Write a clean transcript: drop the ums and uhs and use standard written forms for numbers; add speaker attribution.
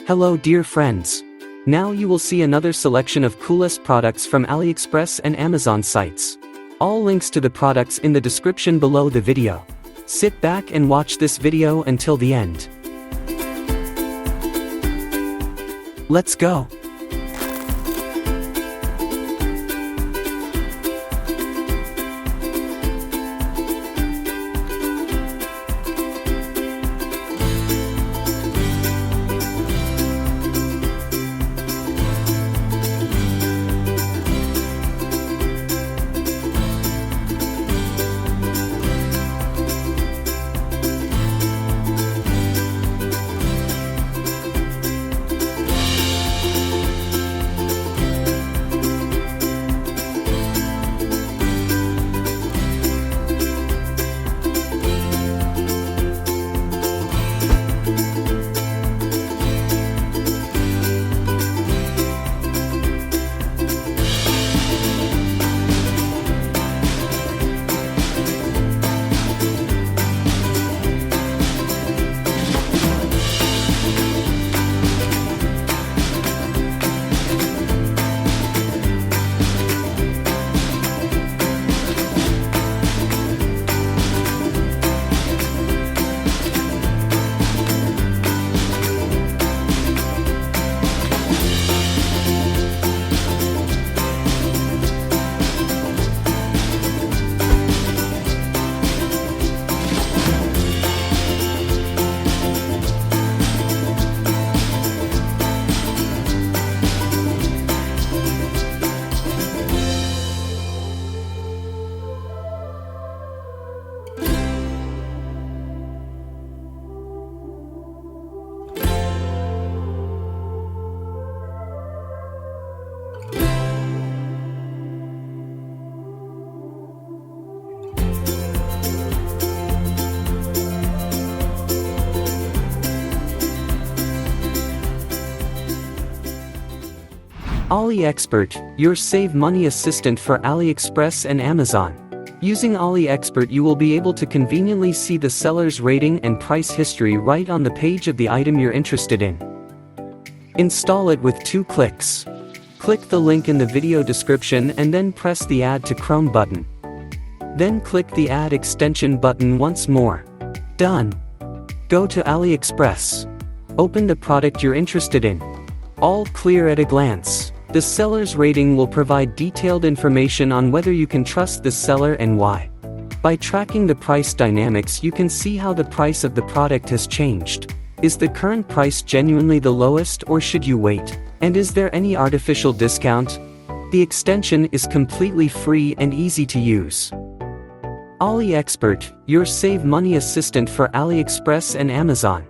Speaker 1: Hello dear friends. Now you will see another selection of coolest products from AliExpress and Amazon sites. All links to the products in the description below the video. Sit back and watch this video until the end. Let's go. AliExpert, your save money assistant for AliExpress and Amazon. Using AliExpert you will be able to conveniently see the seller's rating and price history right on the page of the item you're interested in. Install it with 2 clicks. Click the link in the video description and then press the Add to Chrome button. Then click the Add Extension button once more. Done. Go to AliExpress. Open the product you're interested in. All clear at a glance. The seller's rating will provide detailed information on whether you can trust the seller and why. By tracking the price dynamics you can see how the price of the product has changed. Is the current price genuinely the lowest or should you wait? And is there any artificial discount? The extension is completely free and easy to use. AliExpert, your save money assistant for AliExpress and Amazon.